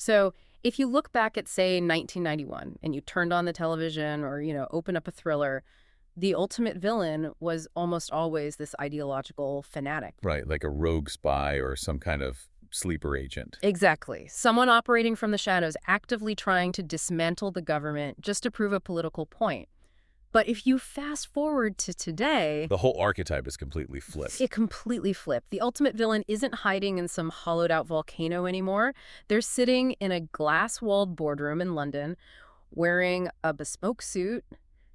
So if you look back at, say, 1991, and you turned on the television or, open up a thriller, the ultimate villain was almost always this ideological fanatic. Right, like a rogue spy or some kind of sleeper agent. Exactly. Someone operating from the shadows, actively trying to dismantle the government just to prove a political point. But if you fast forward to today, The whole archetype is completely flipped. it completely flipped. The ultimate villain isn't hiding in some hollowed-out volcano anymore. They're sitting in a glass-walled boardroom in London, wearing a bespoke suit,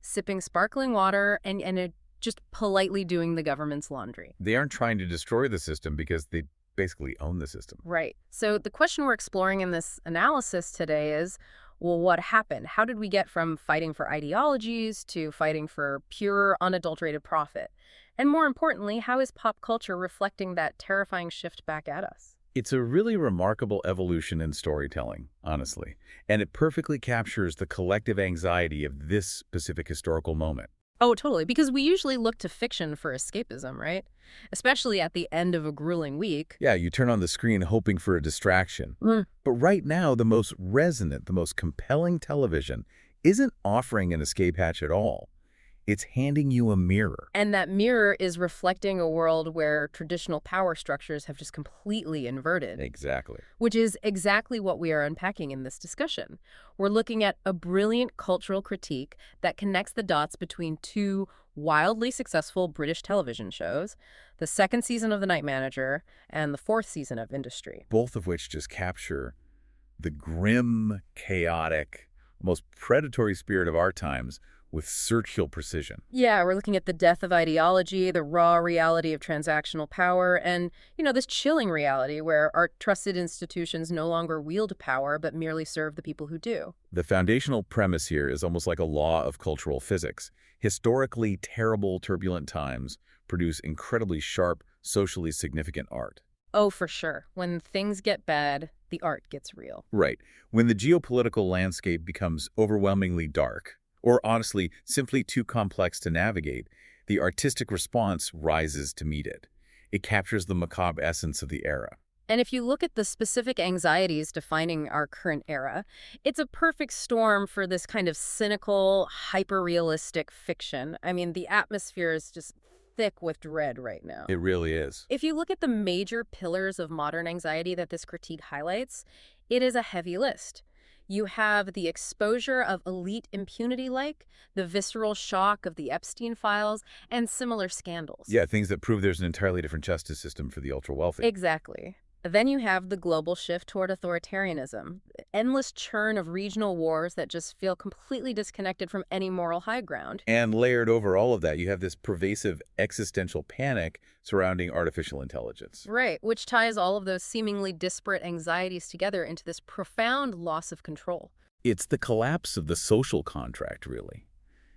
sipping sparkling water, and just politely doing the government's laundry. They aren't trying to destroy the system because they basically own the system. Right. So the question we're exploring in this analysis today is, well, what happened? How did we get from fighting for ideologies to fighting for pure, unadulterated profit? And more importantly, how is pop culture reflecting that terrifying shift back at us? It's a really remarkable evolution in storytelling, honestly, and it perfectly captures the collective anxiety of this specific historical moment. Oh, totally. Because we usually look to fiction for escapism, right? Especially at the end of a grueling week. Yeah, you turn on the screen hoping for a distraction. Mm. But right now, the most resonant, the most compelling television isn't offering an escape hatch at all. It's handing you a mirror. And that mirror is reflecting a world where traditional power structures have just completely inverted. Exactly. Which is exactly what we are unpacking in this discussion. We're looking at a brilliant cultural critique that connects the dots between two wildly successful British television shows, the second season of The Night Manager and the fourth season of Industry. Both of which just capture the grim, chaotic, most predatory spirit of our times with surgical precision. Yeah, we're looking at the death of ideology, the raw reality of transactional power, and, this chilling reality where our trusted institutions no longer wield power but merely serve the people who do. The foundational premise here is almost like a law of cultural physics. Historically terrible, turbulent times produce incredibly sharp, socially significant art. Oh, for sure. When things get bad, the art gets real. Right. When the geopolitical landscape becomes overwhelmingly dark, or honestly, simply too complex to navigate, the artistic response rises to meet it. It captures the macabre essence of the era. And if you look at the specific anxieties defining our current era, it's a perfect storm for this kind of cynical, hyper-realistic fiction. I mean, the atmosphere is just thick with dread right now. It really is. If you look at the major pillars of modern anxiety that this critique highlights, it is a heavy list. You have the exposure of elite impunity like the visceral shock of the Epstein files, and similar scandals. Yeah, things that prove there's an entirely different justice system for the ultra-wealthy. Exactly. Then you have the global shift toward authoritarianism, the endless churn of regional wars that just feel completely disconnected from any moral high ground. And layered over all of that, you have this pervasive existential panic surrounding artificial intelligence. Right, which ties all of those seemingly disparate anxieties together into this profound loss of control. It's the collapse of the social contract, really.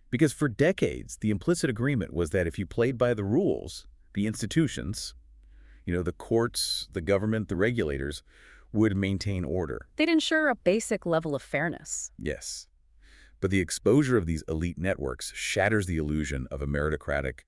Because for decades, the implicit agreement was that if you played by the rules, the institutions, the courts, the government, the regulators, would maintain order. They'd ensure a basic level of fairness. Yes. But the exposure of these elite networks shatters the illusion of a meritocratic,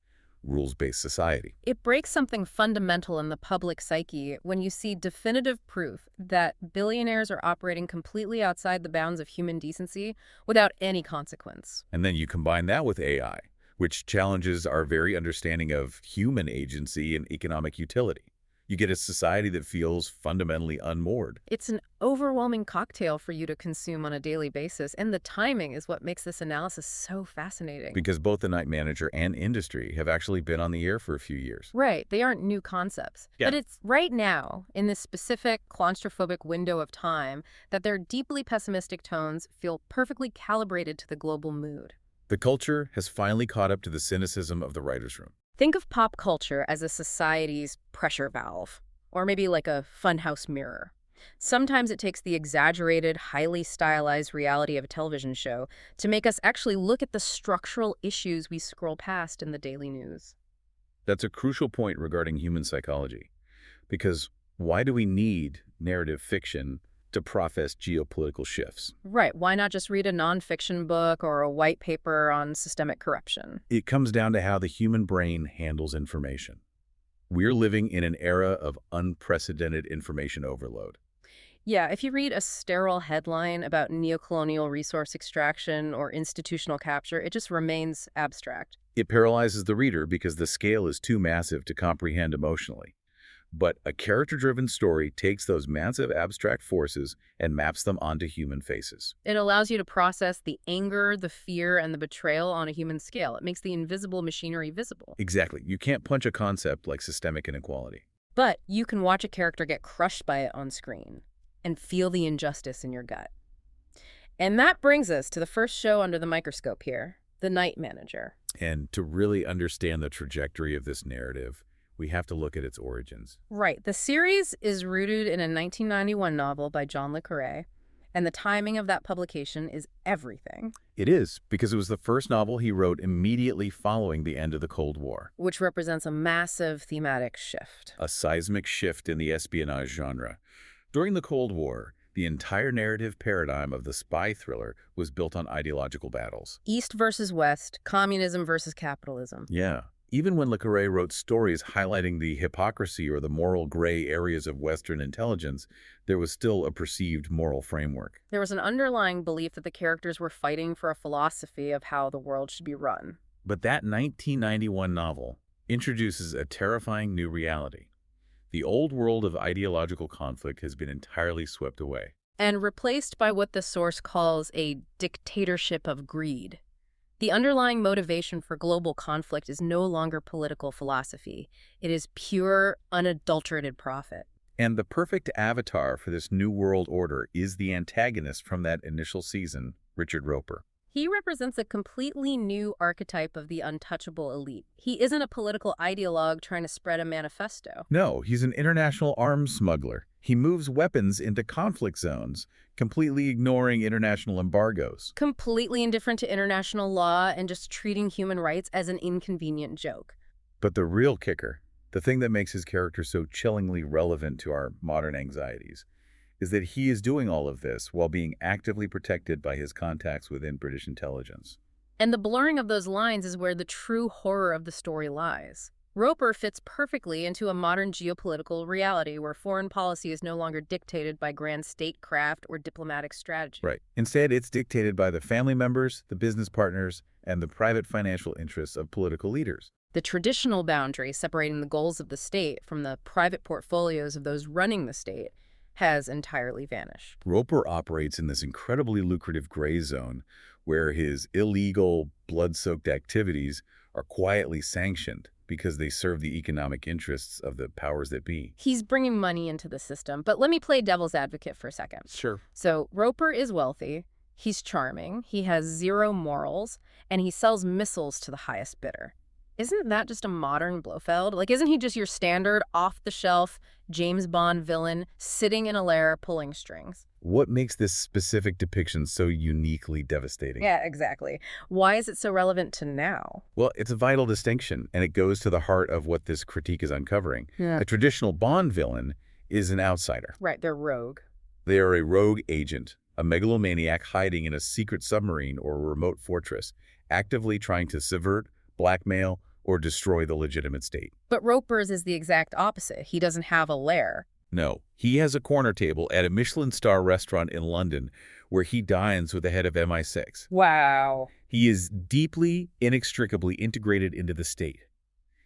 rules-based society. It breaks something fundamental in the public psyche when you see definitive proof that billionaires are operating completely outside the bounds of human decency without any consequence. And then you combine that with AI, which challenges our very understanding of human agency and economic utility. You get a society that feels fundamentally unmoored. It's an overwhelming cocktail for you to consume on a daily basis, and the timing is what makes this analysis so fascinating. Because both The Night Manager and Industry have actually been on the air for a few years. Right, they aren't new concepts. Yeah. But it's right now, in this specific claustrophobic window of time, that their deeply pessimistic tones feel perfectly calibrated to the global mood. The culture has finally caught up to the cynicism of the writer's room. Think of pop culture as a society's pressure valve, or maybe like a funhouse mirror. Sometimes it takes the exaggerated, highly stylized reality of a television show to make us actually look at the structural issues we scroll past in the daily news. That's a crucial point regarding human psychology. Because why do we need narrative fiction to process geopolitical shifts? Right, why not just read a nonfiction book or a white paper on systemic corruption? It comes down to how the human brain handles information. We're living in an era of unprecedented information overload. Yeah, if you read a sterile headline about neocolonial resource extraction or institutional capture, it just remains abstract. It paralyzes the reader because the scale is too massive to comprehend emotionally. But a character-driven story takes those massive abstract forces and maps them onto human faces. It allows you to process the anger, the fear, and the betrayal on a human scale. It makes the invisible machinery visible. Exactly. You can't punch a concept like systemic inequality. But you can watch a character get crushed by it on screen and feel the injustice in your gut. And that brings us to the first show under the microscope here, The Night Manager. And to really understand the trajectory of this narrative, we have to look at its origins. Right. The series is rooted in a 1991 novel by John le Carré, and the timing of that publication is everything. It is, because it was the first novel he wrote immediately following the end of the Cold War. Which represents a massive thematic shift. A seismic shift in the espionage genre. During the Cold War, the entire narrative paradigm of the spy thriller was built on ideological battles. East versus West, communism versus capitalism. Yeah. Even when le Carré wrote stories highlighting the hypocrisy or the moral gray areas of Western intelligence, there was still a perceived moral framework. There was an underlying belief that the characters were fighting for a philosophy of how the world should be run. But that 1991 novel introduces a terrifying new reality. The old world of ideological conflict has been entirely swept away. And replaced by what the source calls a dictatorship of greed. The underlying motivation for global conflict is no longer political philosophy. It is pure, unadulterated profit. And the perfect avatar for this new world order is the antagonist from that initial season, Richard Roper. He represents a completely new archetype of the untouchable elite. He isn't a political ideologue trying to spread a manifesto. No, he's an international arms smuggler. He moves weapons into conflict zones, completely ignoring international embargoes. Completely indifferent to international law and just treating human rights as an inconvenient joke. But the real kicker, the thing that makes his character so chillingly relevant to our modern anxieties, is that he is doing all of this while being actively protected by his contacts within British intelligence. And the blurring of those lines is where the true horror of the story lies. Roper fits perfectly into a modern geopolitical reality where foreign policy is no longer dictated by grand statecraft or diplomatic strategy. Right. Instead, it's dictated by the family members, the business partners, and the private financial interests of political leaders. The traditional boundary separating the goals of the state from the private portfolios of those running the state has entirely vanished. Roper operates in this incredibly lucrative gray zone where his illegal, blood-soaked activities are quietly sanctioned because they serve the economic interests of the powers that be. He's bringing money into the system, but let me play devil's advocate for a second. Sure. So Roper is wealthy, he's charming, he has zero morals, and he sells missiles to the highest bidder. Isn't that just a modern Blofeld? Like, isn't he just your standard, off-the-shelf, James Bond villain sitting in a lair pulling strings? What makes this specific depiction so uniquely devastating? Yeah, exactly. Why is it so relevant to now? Well, it's a vital distinction, and it goes to the heart of what this critique is uncovering. Yeah. A traditional Bond villain is an outsider. Right, they're rogue. They are a rogue agent, a megalomaniac hiding in a secret submarine or a remote fortress, actively trying to subvert, blackmail, or destroy the legitimate state. But Roper's is the exact opposite. He doesn't have a lair. No, he has a corner table at a Michelin star restaurant in London where he dines with the head of MI6. Wow. He is deeply, inextricably integrated into the state.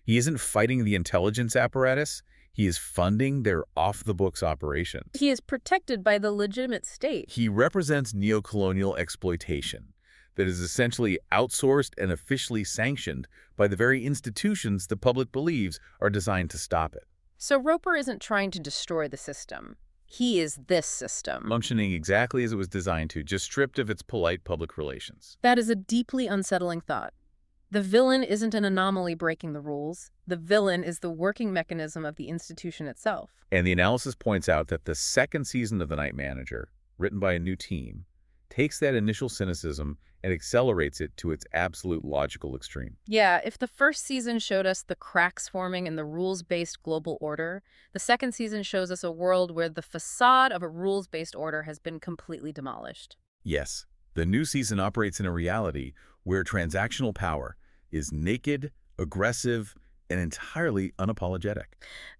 He isn't fighting the intelligence apparatus. He is funding their off-the-books operations. He is protected by the legitimate state. He represents neocolonial exploitation that is essentially outsourced and officially sanctioned by the very institutions the public believes are designed to stop it. So Roper isn't trying to destroy the system. He is this system. Functioning exactly as it was designed to, just stripped of its polite public relations. That is a deeply unsettling thought. The villain isn't an anomaly breaking the rules. The villain is the working mechanism of the institution itself. And the analysis points out that the second season of The Night Manager, written by a new team, takes that initial cynicism and accelerates it to its absolute logical extreme. Yeah, if the first season showed us the cracks forming in the rules-based global order, the second season shows us a world where the facade of a rules-based order has been completely demolished. Yes, the new season operates in a reality where transactional power is naked, aggressive, and entirely unapologetic.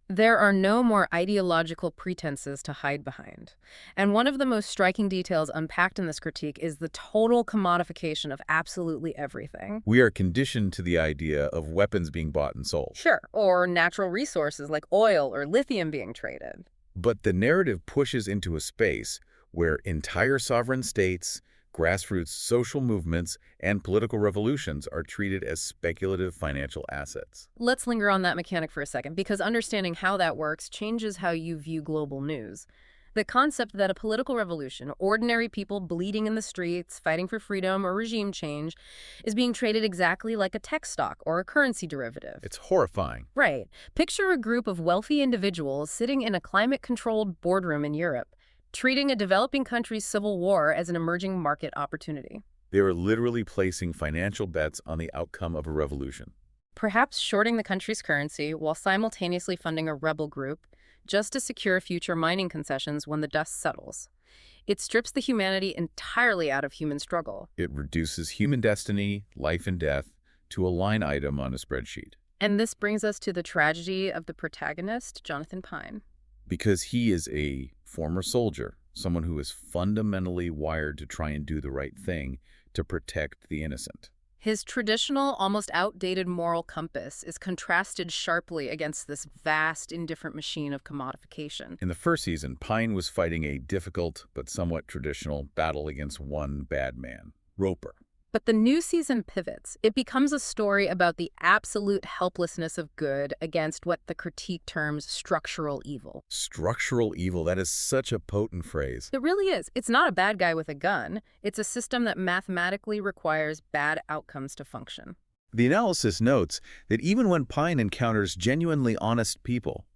There are no more ideological pretenses to hide behind. And one of the most striking details unpacked in this critique is the total commodification of absolutely everything. We are conditioned to the idea of weapons being bought and sold. Sure, or natural resources like oil or lithium being traded. But the narrative pushes into a space where entire sovereign states, grassroots social movements, and political revolutions are treated as speculative financial assets. Let's linger on that mechanic for a second, because understanding how that works changes how you view global news. The concept that a political revolution, ordinary people bleeding in the streets, fighting for freedom or regime change, is being traded exactly like a tech stock or a currency derivative. It's horrifying. Right. Picture a group of wealthy individuals sitting in a climate-controlled boardroom in Europe, treating a developing country's civil war as an emerging market opportunity. They are literally placing financial bets on the outcome of a revolution. Perhaps shorting the country's currency while simultaneously funding a rebel group just to secure future mining concessions when the dust settles. It strips the humanity entirely out of human struggle. It reduces human destiny, life and death, to a line item on a spreadsheet. And this brings us to the tragedy of the protagonist, Jonathan Pine. Because he is a former soldier, someone who is fundamentally wired to try and do the right thing to protect the innocent. His traditional, almost outdated moral compass is contrasted sharply against this vast, indifferent machine of commodification. In the first season, Pine was fighting a difficult but somewhat traditional battle against one bad man, Roper. But the new season pivots. It becomes a story about the absolute helplessness of good against what the critique terms structural evil. Structural evil, that is such a potent phrase. It really is. It's not a bad guy with a gun. It's a system that mathematically requires bad outcomes to function. The analysis notes that even when Pine encounters genuinely honest people,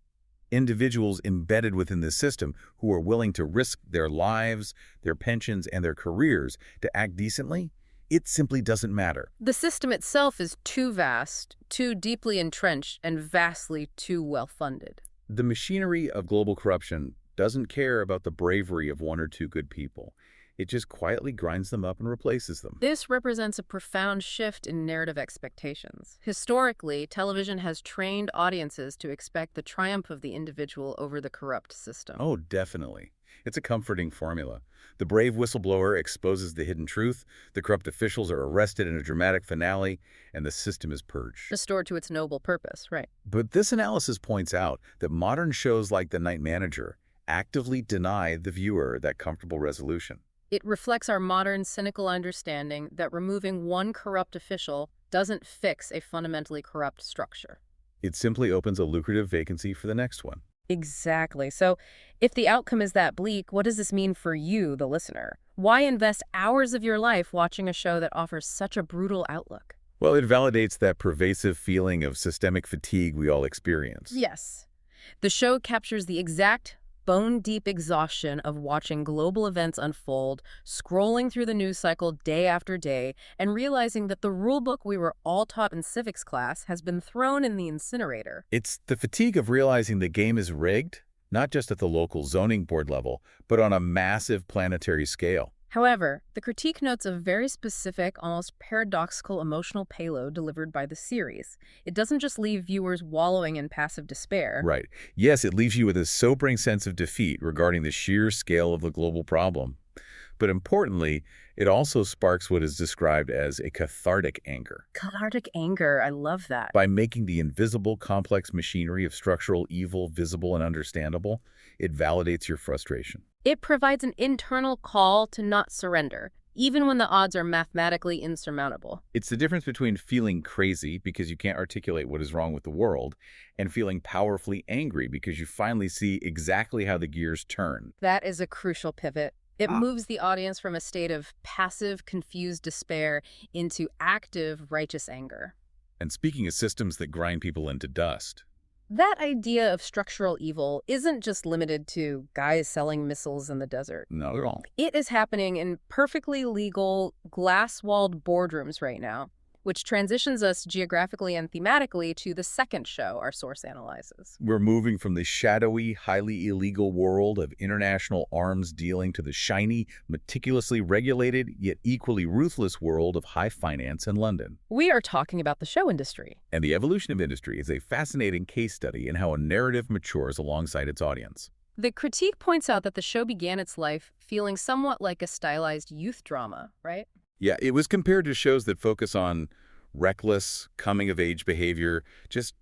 individuals embedded within the system who are willing to risk their lives, their pensions, and their careers to act decently, it simply doesn't matter. The system itself is too vast, too deeply entrenched, and vastly too well-funded. The machinery of global corruption doesn't care about the bravery of one or two good people. It just quietly grinds them up and replaces them. This represents a profound shift in narrative expectations. Historically, television has trained audiences to expect the triumph of the individual over the corrupt system. Oh, definitely. It's a comforting formula. The brave whistleblower exposes the hidden truth, the corrupt officials are arrested in a dramatic finale, and the system is purged. Restored to its noble purpose, right. But this analysis points out that modern shows like The Night Manager actively deny the viewer that comfortable resolution. It reflects our modern, cynical understanding that removing one corrupt official doesn't fix a fundamentally corrupt structure. It simply opens a lucrative vacancy for the next one. Exactly. So if the outcome is that bleak, what does this mean for you, the listener? Why invest hours of your life watching a show that offers such a brutal outlook? Well, it validates that pervasive feeling of systemic fatigue we all experience. Yes. The show captures the exact bone-deep exhaustion of watching global events unfold, scrolling through the news cycle day after day, and realizing that the rulebook we were all taught in civics class has been thrown in the incinerator. It's the fatigue of realizing the game is rigged, not just at the local zoning board level, but on a massive planetary scale. However, the critique notes a very specific, almost paradoxical emotional payload delivered by the series. It doesn't just leave viewers wallowing in passive despair. Right. Yes, it leaves you with a sobering sense of defeat regarding the sheer scale of the global problem. But importantly, it also sparks what is described as a cathartic anger. Cathartic anger, I love that. By making the invisible, complex machinery of structural evil visible and understandable, it validates your frustration. It provides an internal call to not surrender, even when the odds are mathematically insurmountable. It's the difference between feeling crazy because you can't articulate what is wrong with the world and feeling powerfully angry because you finally see exactly how the gears turn. That is a crucial pivot. It moves the audience from a state of passive, confused despair into active, righteous anger. And speaking of systems that grind people into dust, that idea of structural evil isn't just limited to guys selling missiles in the desert. not at all. It is happening in perfectly legal, glass-walled boardrooms right now, which transitions us geographically and thematically to the second show our source analyzes. We're moving from the shadowy, highly illegal world of international arms dealing to the shiny, meticulously regulated, yet equally ruthless world of high finance in London. We are talking about the show industry. And the evolution of industry is a fascinating case study in how a narrative matures alongside its audience. The critique points out that the show began its life feeling somewhat like a stylized youth drama, right? Yeah, it was compared to shows that focus on reckless, coming-of-age behavior, just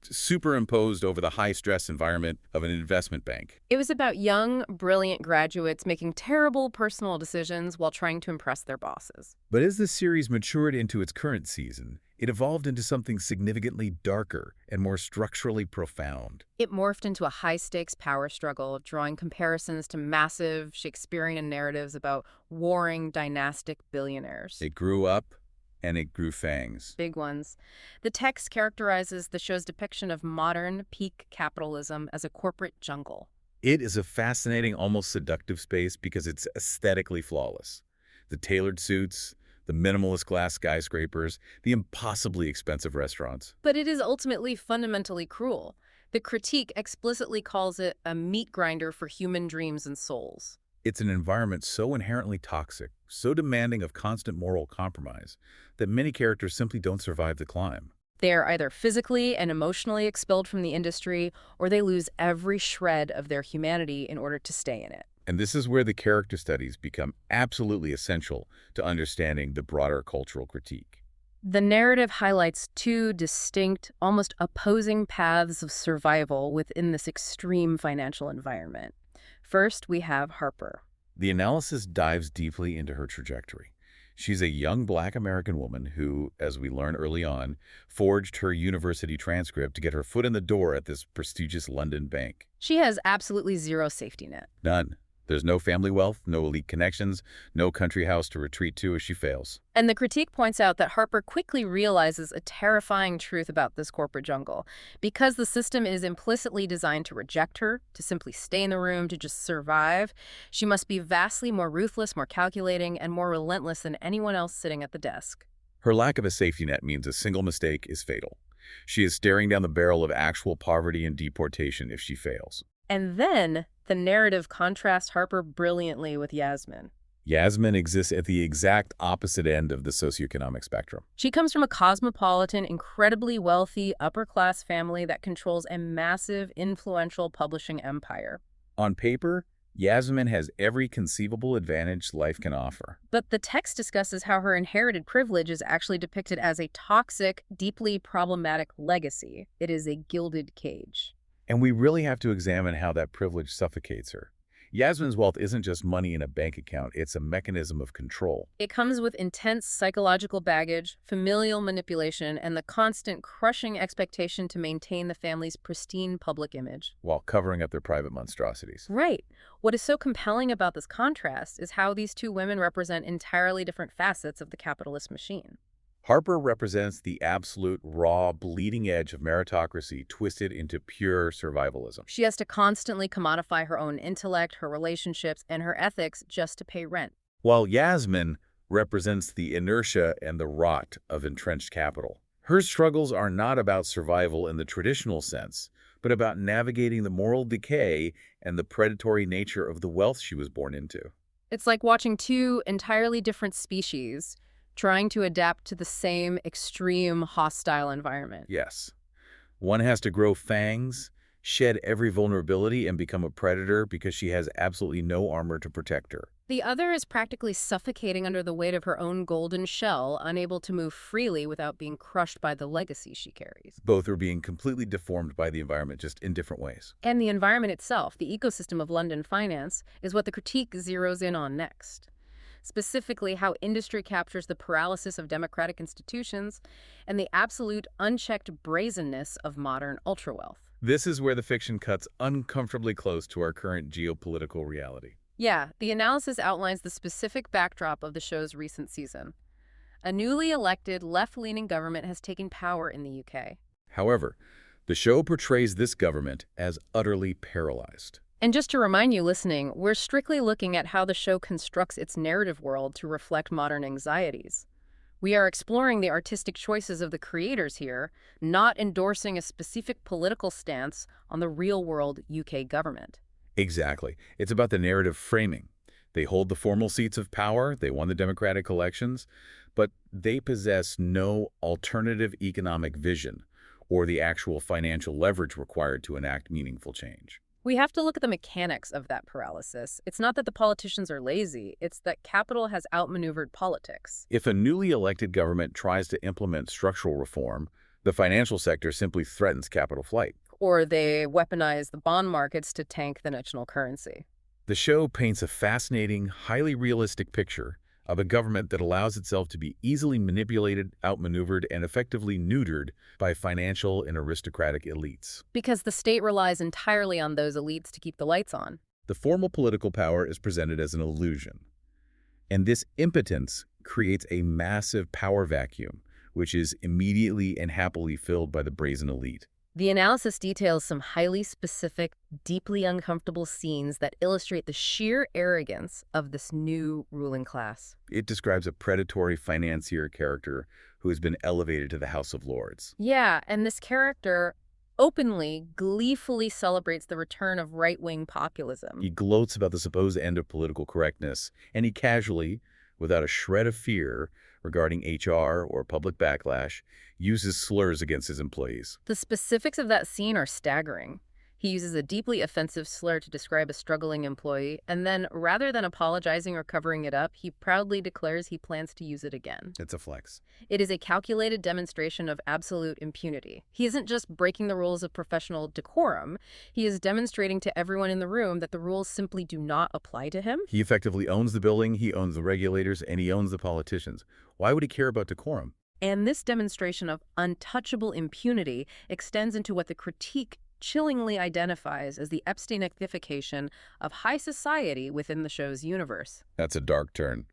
superimposed over the high-stress environment of an investment bank. It was about young, brilliant graduates making terrible personal decisions while trying to impress their bosses. But as the series matured into its current season, it evolved into something significantly darker and more structurally profound. It morphed into a high-stakes power struggle, drawing comparisons to massive Shakespearean narratives about warring dynastic billionaires. It grew up, and it grew fangs. Big ones. The text characterizes the show's depiction of modern, peak capitalism as a corporate jungle. It is a fascinating, almost seductive space because it's aesthetically flawless. The tailored suits, the minimalist glass skyscrapers, the impossibly expensive restaurants. But it is ultimately fundamentally cruel. The critique explicitly calls it a meat grinder for human dreams and souls. It's an environment so inherently toxic, so demanding of constant moral compromise, that many characters simply don't survive the climb. They are either physically and emotionally expelled from the industry, or they lose every shred of their humanity in order to stay in it. And this is where the character studies become absolutely essential to understanding the broader cultural critique. The narrative highlights two distinct, almost opposing paths of survival within this extreme financial environment. First, we have Harper. The analysis dives deeply into her trajectory. She's a young Black American woman who, as we learn early on, forged her university transcript to get her foot in the door at this prestigious London bank. She has absolutely zero safety net. None. There's no family wealth, no elite connections, no country house to retreat to as she fails. And the critique points out that Harper quickly realizes a terrifying truth about this corporate jungle. Because the system is implicitly designed to reject her, to simply stay in the room, to just survive, she must be vastly more ruthless, more calculating, and more relentless than anyone else sitting at the desk. Her lack of a safety net means a single mistake is fatal. She is staring down the barrel of actual poverty and deportation if she fails. And then the narrative contrasts Harper brilliantly with Yasmin. Yasmin exists at the exact opposite end of the socioeconomic spectrum. She comes from a cosmopolitan, incredibly wealthy, upper-class family that controls a massive, influential publishing empire. On paper, Yasmin has every conceivable advantage life can offer. But the text discusses how her inherited privilege is actually depicted as a toxic, deeply problematic legacy. It is a gilded cage. And we really have to examine how that privilege suffocates her. Yasmin's wealth isn't just money in a bank account, it's a mechanism of control. It comes with intense psychological baggage, familial manipulation, and the constant crushing expectation to maintain the family's pristine public image. While covering up their private monstrosities. Right. What is so compelling about this contrast is how these two women represent entirely different facets of the capitalist machine. Harper represents the absolute, raw, bleeding edge of meritocracy twisted into pure survivalism. She has to constantly commodify her own intellect, her relationships, and her ethics just to pay rent. While Yasmin represents the inertia and the rot of entrenched capital. Her struggles are not about survival in the traditional sense, but about navigating the moral decay and the predatory nature of the wealth she was born into. It's like watching two entirely different species trying to adapt to the same extreme hostile environment. Yes. One has to grow fangs, shed every vulnerability, and become a predator because she has absolutely no armor to protect her. The other is practically suffocating under the weight of her own golden shell, unable to move freely without being crushed by the legacy she carries. Both are being completely deformed by the environment, just in different ways. And the environment itself, the ecosystem of London finance, is what the critique zeroes in on next. Specifically, how industry captures the paralysis of democratic institutions and the absolute unchecked brazenness of modern ultrawealth. This is where the fiction cuts uncomfortably close to our current geopolitical reality. Yeah, the analysis outlines the specific backdrop of the show's recent season. A newly elected left-leaning government has taken power in the UK. However, the show portrays this government as utterly paralyzed. And just to remind you listening, we're strictly looking at how the show constructs its narrative world to reflect modern anxieties. We are exploring the artistic choices of the creators here, not endorsing a specific political stance on the real-world UK government. Exactly. It's about the narrative framing. They hold the formal seats of power, they won the democratic elections, but they possess no alternative economic vision or the actual financial leverage required to enact meaningful change. We have to look at the mechanics of that paralysis. It's not that the politicians are lazy, it's that capital has outmaneuvered politics. If a newly elected government tries to implement structural reform, the financial sector simply threatens capital flight. Or they weaponize the bond markets to tank the national currency. The show paints a fascinating, highly realistic picture of a government that allows itself to be easily manipulated, outmaneuvered, and effectively neutered by financial and aristocratic elites. Because the state relies entirely on those elites to keep the lights on. The formal political power is presented as an illusion, and this impotence creates a massive power vacuum, which is immediately and happily filled by the brazen elite. The analysis details some highly specific, deeply uncomfortable scenes that illustrate the sheer arrogance of this new ruling class. It describes a predatory financier character who has been elevated to the House of Lords. Yeah, and this character openly, gleefully celebrates the return of right-wing populism. He gloats about the supposed end of political correctness, and he casually, without a shred of fear regarding HR or public backlash, uses slurs against his employees. The specifics of that scene are staggering. He uses a deeply offensive slur to describe a struggling employee, and then, rather than apologizing or covering it up, he proudly declares he plans to use it again. It's a flex. It is a calculated demonstration of absolute impunity. He isn't just breaking the rules of professional decorum, he is demonstrating to everyone in the room that the rules simply do not apply to him. He effectively owns the building, he owns the regulators, and he owns the politicians. Why would he care about decorum? And this demonstration of untouchable impunity extends into what the critique chillingly identifies as the Epsteinification of high society within the show's universe. That's a dark turn.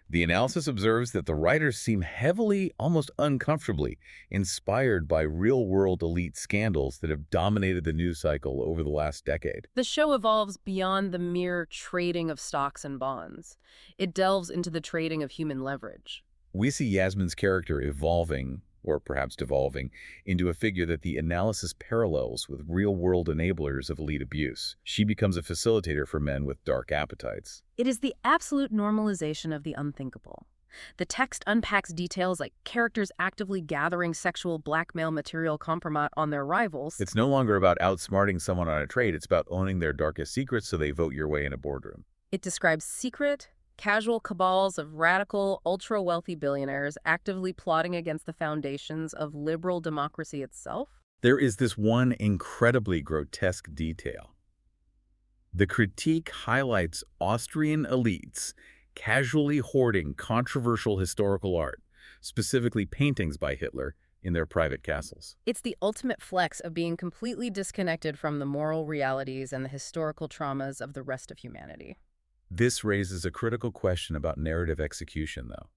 The analysis observes that the writers seem heavily, almost uncomfortably, inspired by real-world elite scandals that have dominated the news cycle over the last decade. The show evolves beyond the mere trading of stocks and bonds. It delves into the trading of human leverage. We see Yasmin's character evolving, or perhaps devolving, into a figure that the analysis parallels with real-world enablers of elite abuse. She becomes a facilitator for men with dark appetites. It is the absolute normalization of the unthinkable. The text unpacks details like characters actively gathering sexual blackmail material compromise on their rivals. It's no longer about outsmarting someone on a trade, it's about owning their darkest secrets so they vote your way in a boardroom. It describes secret, casual cabals of radical, ultra-wealthy billionaires actively plotting against the foundations of liberal democracy itself. There is this one incredibly grotesque detail. The critique highlights Austrian elites casually hoarding controversial historical art, specifically paintings by Hitler, in their private castles. It's the ultimate flex of being completely disconnected from the moral realities and the historical traumas of the rest of humanity. This raises a critical question about narrative execution, though.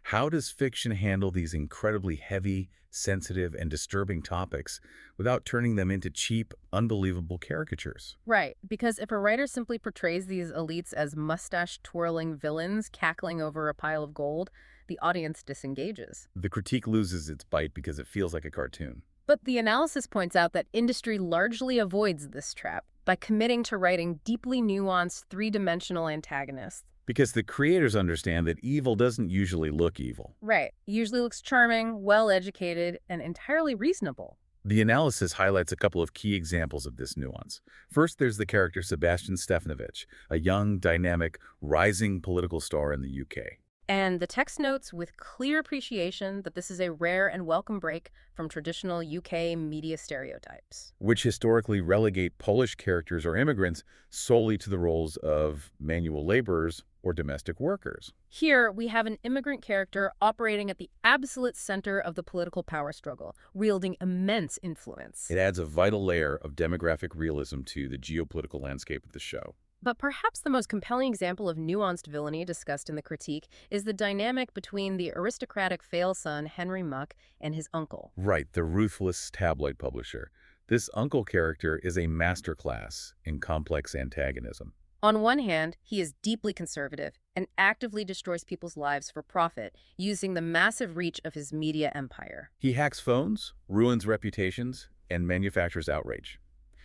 How does fiction handle these incredibly heavy, sensitive, and disturbing topics without turning them into cheap, unbelievable caricatures? Right, because if a writer simply portrays these elites as mustache-twirling villains cackling over a pile of gold, the audience disengages. The critique loses its bite because it feels like a cartoon. But the analysis points out that industry largely avoids this trap by committing to writing deeply nuanced, three-dimensional antagonists. Because the creators understand that evil doesn't usually look evil. Right. Usually looks charming, well-educated, and entirely reasonable. The analysis highlights a couple of key examples of this nuance. First, there's the character Sebastian Stefanovic, a young, dynamic, rising political star in the UK. And the text notes with clear appreciation that this is a rare and welcome break from traditional UK media stereotypes, which historically relegate Polish characters or immigrants solely to the roles of manual laborers or domestic workers. Here, we have an immigrant character operating at the absolute center of the political power struggle, wielding immense influence. It adds a vital layer of demographic realism to the geopolitical landscape of the show. But perhaps the most compelling example of nuanced villainy discussed in the critique is the dynamic between the aristocratic fail son, Henry Muck, and his uncle. Right, the ruthless tabloid publisher. This uncle character is a masterclass in complex antagonism. On one hand, he is deeply conservative, and actively destroys people's lives for profit using the massive reach of his media empire. He hacks phones, ruins reputations, and manufactures outrage.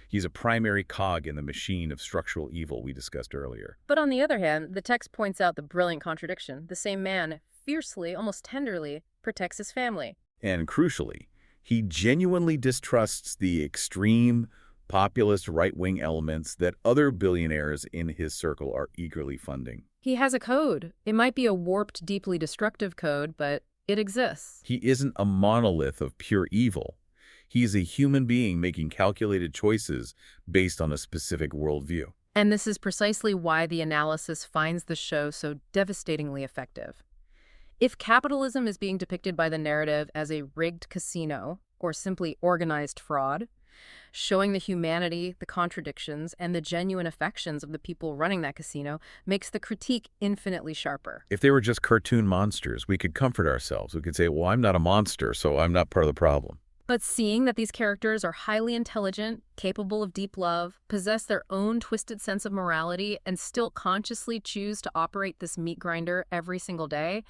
He's a primary cog in the machine of structural evil we discussed earlier. But on the other hand, the text points out the brilliant contradiction. The same man fiercely, almost tenderly, protects his family. And crucially, he genuinely distrusts the extreme, populist right-wing elements that other billionaires in his circle are eagerly funding. He has a code. It might be a warped, deeply destructive code, but it exists. He isn't a monolith of pure evil. He is a human being making calculated choices based on a specific worldview. And this is precisely why the analysis finds the show so devastatingly effective. If capitalism is being depicted by the narrative as a rigged casino or simply organized fraud, showing the humanity, the contradictions, and the genuine affections of the people running that casino makes the critique infinitely sharper. If they were just cartoon monsters, we could comfort ourselves. We could say, well, I'm not a monster, so I'm not part of the problem. But seeing that these characters are highly intelligent, capable of deep love, possess their own twisted sense of morality, and still consciously choose to operate this meat grinder every single day,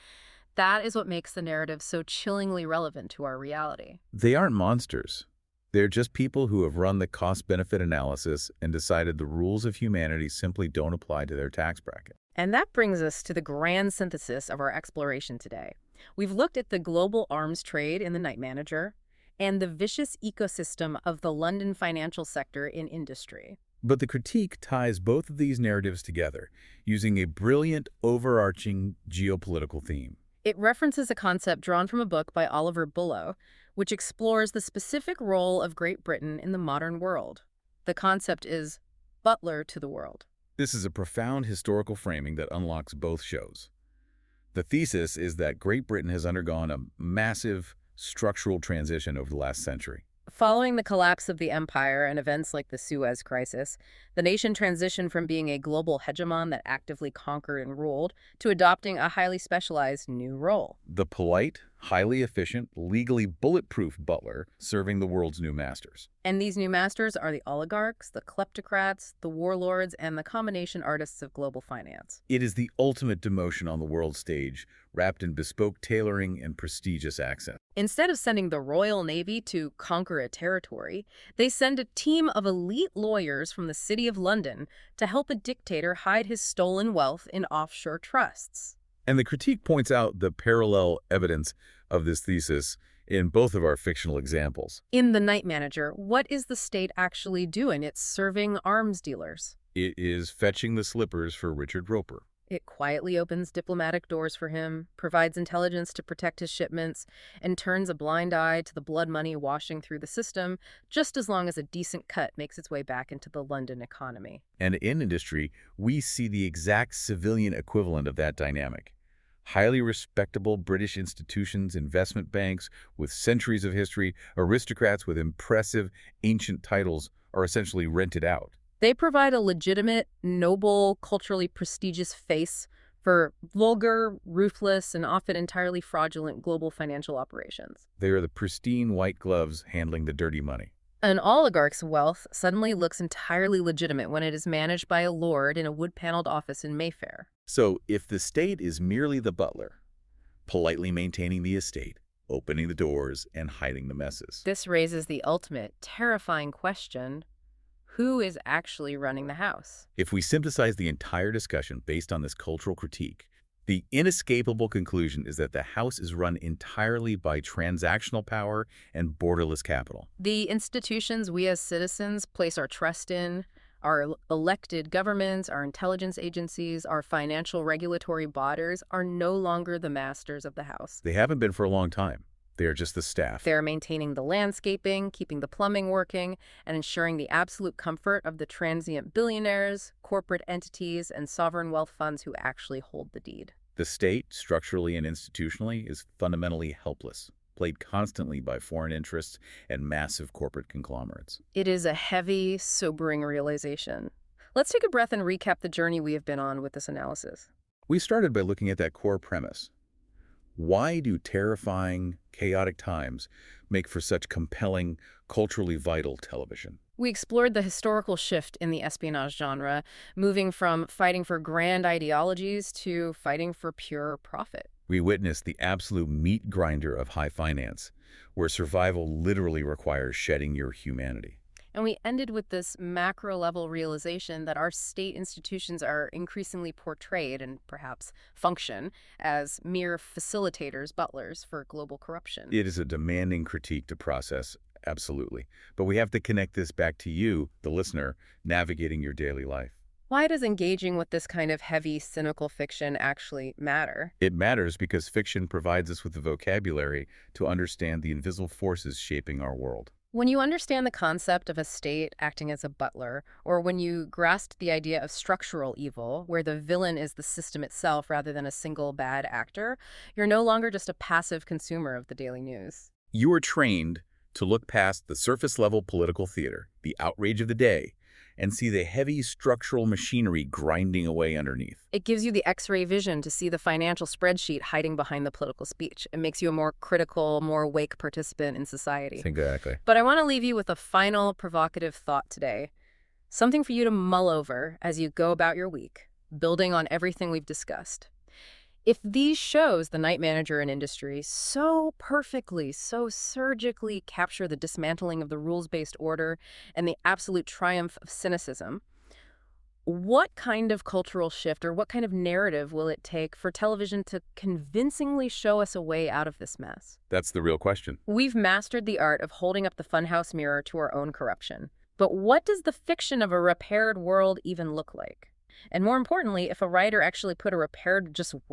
that is what makes the narrative so chillingly relevant to our reality. They aren't monsters. They're just people who have run the cost-benefit analysis and decided the rules of humanity simply don't apply to their tax bracket. And that brings us to the grand synthesis of our exploration today. We've looked at the global arms trade in The Night Manager and the vicious ecosystem of the London financial sector in industry. But the critique ties both of these narratives together using a brilliant, overarching geopolitical theme. It references a concept drawn from a book by Oliver Bullough, which explores the specific role of Great Britain in the modern world. The concept is butler to the world. This is a profound historical framing that unlocks both shows. The thesis is that Great Britain has undergone a massive structural transition over the last century. Following the collapse of the empire and events like the Suez Crisis, the nation transitioned from being a global hegemon that actively conquered and ruled to adopting a highly specialized new role. The polite, highly efficient, legally bulletproof butler serving the world's new masters. And these new masters are the oligarchs, the kleptocrats, the warlords, and the combination artists of global finance. It is the ultimate demotion on the world stage, wrapped in bespoke tailoring and prestigious accents. Instead of sending the Royal Navy to conquer a territory, they send a team of elite lawyers from the City of London to help a dictator hide his stolen wealth in offshore trusts. And the critique points out the parallel evidence of this thesis in both of our fictional examples. In The Night Manager, what is the state actually doing? It's serving arms dealers. It is fetching the slippers for Richard Roper. It quietly opens diplomatic doors for him, provides intelligence to protect his shipments, and turns a blind eye to the blood money washing through the system, just as long as a decent cut makes its way back into the London economy. And in industry, we see the exact civilian equivalent of that dynamic. Highly respectable British institutions, investment banks with centuries of history, aristocrats with impressive ancient titles are essentially rented out. They provide a legitimate, noble, culturally prestigious face for vulgar, ruthless, and often entirely fraudulent global financial operations. They are the pristine white gloves handling the dirty money. An oligarch's wealth suddenly looks entirely legitimate when it is managed by a lord in a wood-paneled office in Mayfair. So if the state is merely the butler, politely maintaining the estate, opening the doors, and hiding the messes, This raises the ultimate, terrifying question: who is actually running the house? if we synthesize the entire discussion based on this cultural critique, the inescapable conclusion is that the house is run entirely by transactional power and borderless capital. The institutions we as citizens place our trust in, our elected governments, our intelligence agencies, our financial regulatory bodies, are no longer the masters of the house. They haven't been for a long time. They are just the staff. They're maintaining the landscaping, keeping the plumbing working, and ensuring the absolute comfort of the transient billionaires, corporate entities, and sovereign wealth funds who actually hold the deed. The state, structurally and institutionally, is fundamentally helpless, played constantly by foreign interests and massive corporate conglomerates. It is a heavy, sobering realization. Let's take a breath and recap the journey we have been on with this analysis. We started by looking at that core premise. Why do terrifying, chaotic times make for such compelling, culturally vital television? We explored the historical shift in the espionage genre, moving from fighting for grand ideologies to fighting for pure profit. We witnessed the absolute meat grinder of high finance, where survival literally requires shedding your humanity. And we ended with this macro-level realization that our state institutions are increasingly portrayed and perhaps function as mere facilitators, butlers for global corruption. It is a demanding critique to process, absolutely. But we have to connect this back to you, the listener, navigating your daily life. Why does engaging with this kind of heavy, cynical fiction actually matter? It matters because fiction provides us with the vocabulary to understand the invisible forces shaping our world. When you understand the concept of a state acting as a butler, or when you grasp the idea of structural evil, where the villain is the system itself rather than a single bad actor, you're no longer just a passive consumer of the daily news. You are trained to look past the surface-level political theater, the outrage of the day, and see the heavy structural machinery grinding away underneath. It gives you the X-ray vision to see the financial spreadsheet hiding behind the political speech. It makes you a more critical, more awake participant in society. Exactly. But I want to leave you with a final provocative thought today. Something for you to mull over as you go about your week, building on everything we've discussed. If these shows, The Night Manager and Industry, so perfectly, so surgically capture the dismantling of the rules-based order and the absolute triumph of cynicism, what kind of cultural shift or what kind of narrative will it take for television to convincingly show us a way out of this mess? That's the real question. We've mastered the art of holding up the funhouse mirror to our own corruption. But what does the fiction of a repaired world even look like? And more importantly, if a writer actually put a repaired just world